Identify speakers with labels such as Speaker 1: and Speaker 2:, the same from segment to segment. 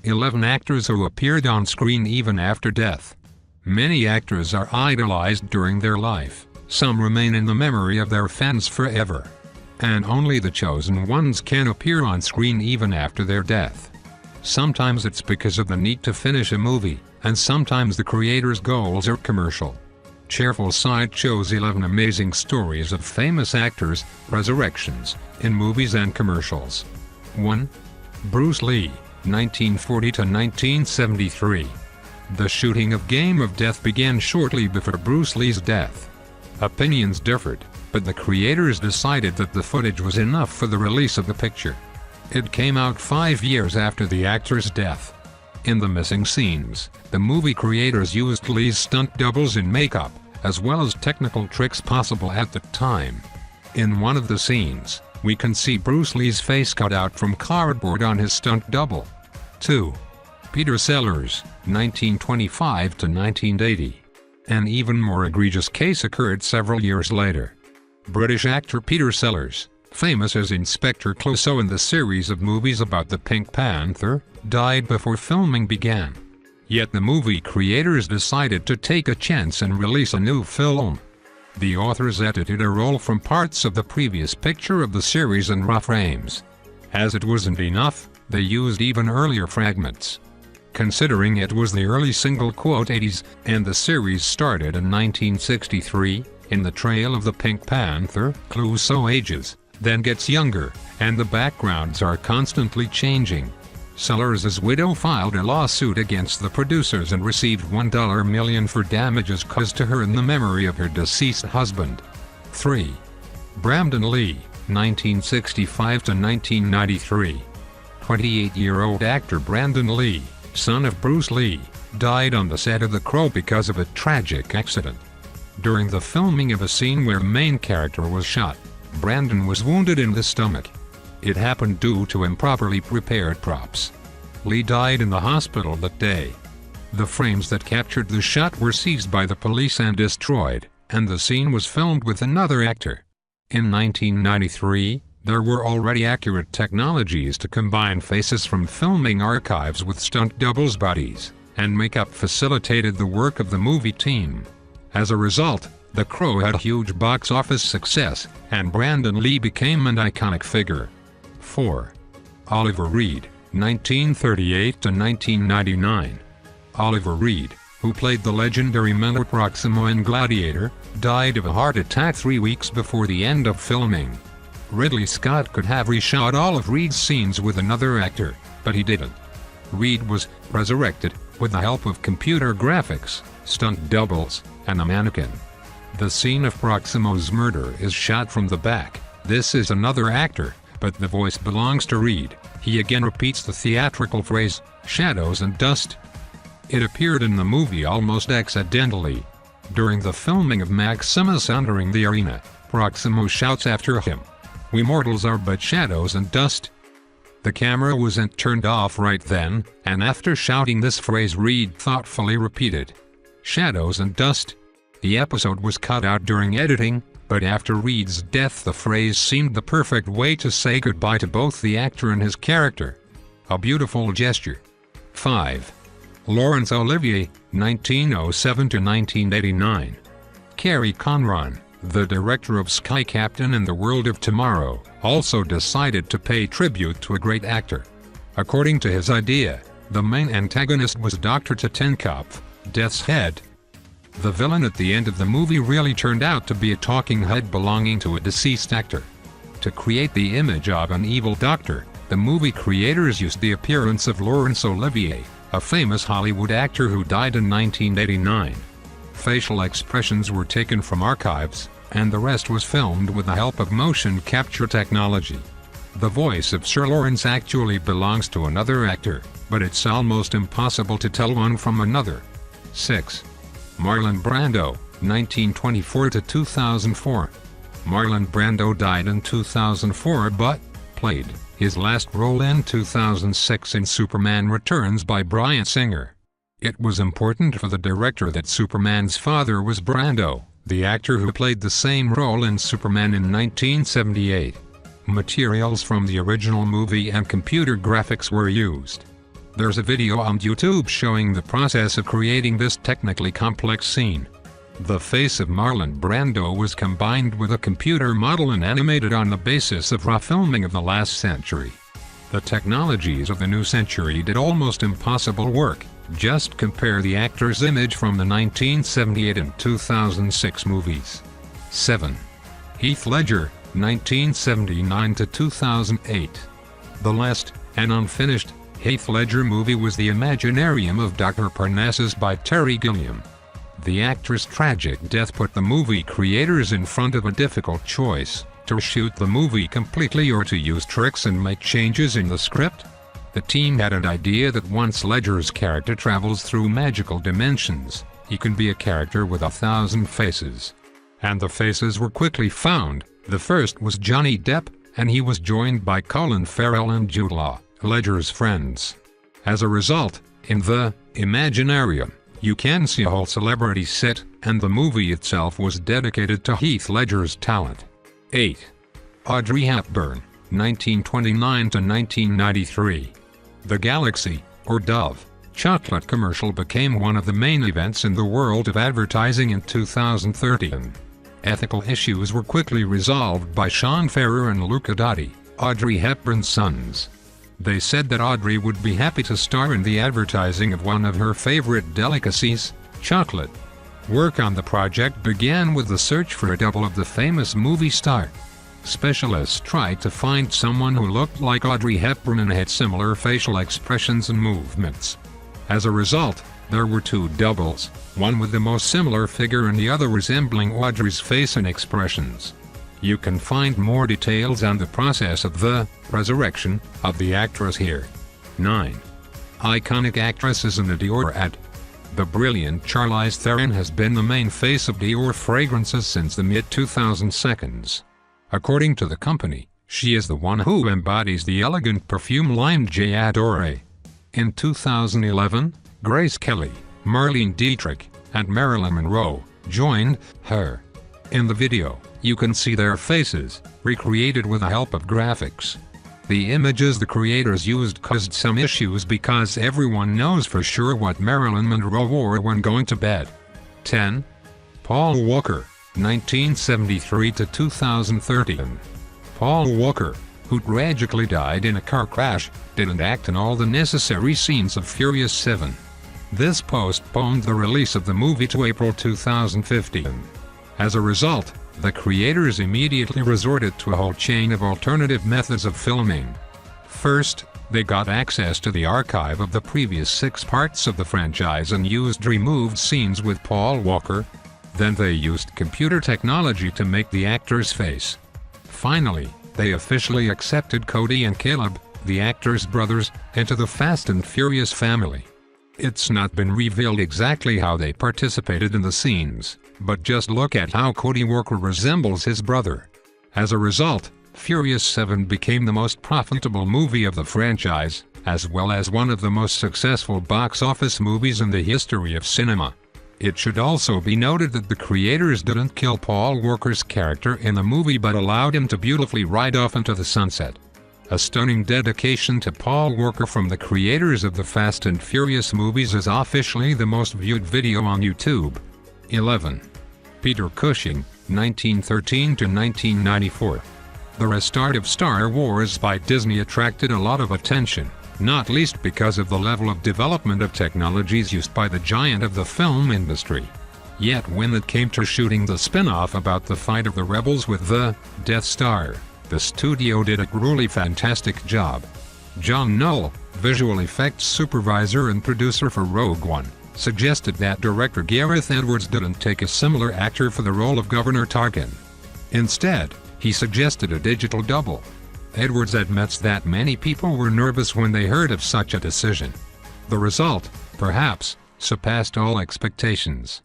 Speaker 1: 11 actors who appeared on screen even after death. Many actors are idolized during their life, some remain in the memory of their fans forever. And only the chosen ones can appear on screen even after their death. Sometimes it's because of the need to finish a movie, and sometimes the creator's goals are commercial. Cheerful Side shows 11 amazing stories of famous actors' resurrections in movies and commercials. 1. Bruce Lee, 1940 to 1973. The shooting of Game of Death began shortly before Bruce Lee's death. Opinions differed, but the creators decided that the footage was enough for the release of the picture. It came out 5 years after the actor's death. In the missing scenes, the movie creators used Lee's stunt doubles in makeup, as well as technical tricks possible at the time. In one of the scenes, we can see Bruce Lee's face cut out from cardboard on his stunt double. 2. Peter Sellers, 1925 to 1980. An even more egregious case occurred several years later. British actor Peter Sellers, famous as Inspector Clouseau in the series of movies about the Pink Panther, died before filming began. Yet the movie creators decided to take a chance and release a new film. The authors edited a roll from parts of the previous picture of the series in rough frames. As it wasn't enough, they used even earlier fragments. Considering it was the early single "80s" and the series started in 1963, in the trail of the Pink Panther, Clouseau ages, then gets younger, and the backgrounds are constantly changing. Sellers' widow filed a lawsuit against the producers and received $1 million for damages caused to her in the memory of her deceased husband. 3. Brandon Lee, 1965 to 1993. 28-year-old actor Brandon Lee, son of Bruce Lee, died on the set of The Crow because of a tragic accident. During the filming of a scene where the main character was shot, Brandon was wounded in the stomach. It happened due to improperly prepared props. Lee died in the hospital that day. The frames that captured the shot were seized by the police and destroyed, and the scene was filmed with another actor. In 1993, there were already accurate technologies to combine faces from filming archives with stunt doubles bodies, and makeup facilitated the work of the movie team. As a result, The Crow had a huge box office success, and Brandon Lee became an iconic figure. 4. Oliver Reed, 1938 to 1999. Oliver Reed, who played the legendary Mentor Proximo in Gladiator, died of a heart attack 3 weeks before the end of filming. Ridley Scott could have reshot all of Reed's scenes with another actor, but he didn't. Reed was resurrected with the help of computer graphics, stunt doubles, and a mannequin. The scene of Proximo's murder is shot from the back. This is another actor, but the voice belongs to Reed. He again repeats the theatrical phrase, "shadows and dust." It appeared in the movie almost accidentally. During the filming of Maximus entering the arena, Proximo shouts after him, "We mortals are but shadows and dust." The camera wasn't turned off right then, and after shouting this phrase, Reed thoughtfully repeated, "shadows and dust." The episode was cut out during editing, but after Reed's death the phrase seemed the perfect way to say goodbye to both the actor and his character. A beautiful gesture. 5. Laurence Olivier, 1907 to 1989. Kerry Conran, the director of Sky Captain and The World of Tomorrow, also decided to pay tribute to a great actor. According to his idea, the main antagonist was Dr. Titenkopf, Death's Head. The villain at the end of the movie really turned out to be a talking head belonging to a deceased actor. To create the image of an evil doctor, the movie creators used the appearance of Laurence Olivier, a famous Hollywood actor who died in 1989. Facial expressions were taken from archives, and the rest was filmed with the help of motion capture technology. The voice of Sir Lawrence actually belongs to another actor, but it's almost impossible to tell one from another. 6. Marlon Brando, 1924 to 2004. Marlon Brando died in 2004 but played his last role in 2006 in Superman Returns by Bryan Singer. It was important for the director that Superman's father was Brando, the actor who played the same role in Superman in 1978. Materials from the original movie and computer graphics were used. There's a video on YouTube showing the process of creating this technically complex scene. The face of Marlon Brando was combined with a computer model and animated on the basis of raw filming of the last century. The technologies of the new century did almost impossible work. Just compare the actor's image from the 1978 and 2006 movies. 7. Heath Ledger, 1979 to 2008. The last, and unfinished, Heath Ledger movie was The Imaginarium of Dr. Parnassus by Terry Gilliam. The actor's tragic death put the movie creators in front of a difficult choice: to shoot the movie completely or to use tricks and make changes in the script. The team had an idea that once Ledger's character travels through magical dimensions, he can be a character with 1,000 faces. And the faces were quickly found. The first was Johnny Depp, and he was joined by Colin Farrell and Jude Law, Ledger's friends. As a result, in the Imaginarium, you can see a whole celebrity set, and the movie itself was dedicated to Heath Ledger's talent. 8. Audrey Hepburn, 1929 to 1993. The Galaxy, or Dove, chocolate commercial became one of the main events in the world of advertising in 2013. Ethical issues were quickly resolved by Sean Ferrer and Luca Dotti, Audrey Hepburn's sons. They said that Audrey would be happy to star in the advertising of one of her favorite delicacies, chocolate. Work on the project began with the search for a double of the famous movie star. Specialists tried to find someone who looked like Audrey Hepburn and had similar facial expressions and movements. As a result, there were two doubles, one with the most similar figure and the other resembling Audrey's face and expressions. You can find more details on the process of the resurrection of the actress here. 9. Iconic actresses in a Dior ad. The brilliant Charlize Theron has been the main face of Dior fragrances since the mid-2010s. According to the company, she is the one who embodies the elegant perfume line J'adore. In 2011, Grace Kelly, Marlene Dietrich, and Marilyn Monroe joined her. In the video, you can see their faces, recreated with the help of graphics. The images the creators used caused some issues because everyone knows for sure what Marilyn Monroe wore when going to bed. 10. Paul Walker, 1973 to 2013. Paul Walker, who tragically died in a car crash, didn't act in all the necessary scenes of Furious 7. This postponed the release of the movie to April 2015. As a result, the creators immediately resorted to a whole chain of alternative methods of filming. First, they got access to the archive of the previous 6 parts of the franchise and used removed scenes with Paul Walker. Then they used computer technology to make the actor's face. Finally, they officially accepted Cody and Caleb, the actor's brothers, into the Fast and Furious family. It's not been revealed exactly how they participated in the scenes, but just look at how Cody Walker resembles his brother. As a result, Furious 7 became the most profitable movie of the franchise, as well as one of the most successful box office movies in the history of cinema. It should also be noted that the creators didn't kill Paul Walker's character in the movie but allowed him to beautifully ride off into the sunset. A stunning dedication to Paul Walker from the creators of the Fast and Furious movies is officially the most viewed video on YouTube. 11. Peter Cushing, 1913 to 1994. The restart of Star Wars by Disney attracted a lot of attention, not least because of the level of development of technologies used by the giant of the film industry. Yet when it came to shooting the spin-off about the fight of the rebels with the Death Star, the studio did a grueling fantastic job. John Knoll, visual effects supervisor and producer for Rogue One, suggested that director Gareth Edwards didn't take a similar actor for the role of Governor Tarkin. Instead, he suggested a digital double. Edwards admits that many people were nervous when they heard of such a decision. The result, perhaps, surpassed all expectations.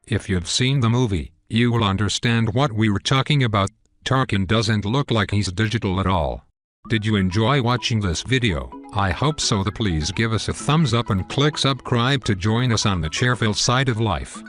Speaker 1: If you've seen the movie, you will understand what we were talking about. Tarkin doesn't look like he's digital at all. Did you enjoy watching this video? I hope so. Please give us a thumbs up and click subscribe to join us on the cheerful side of life.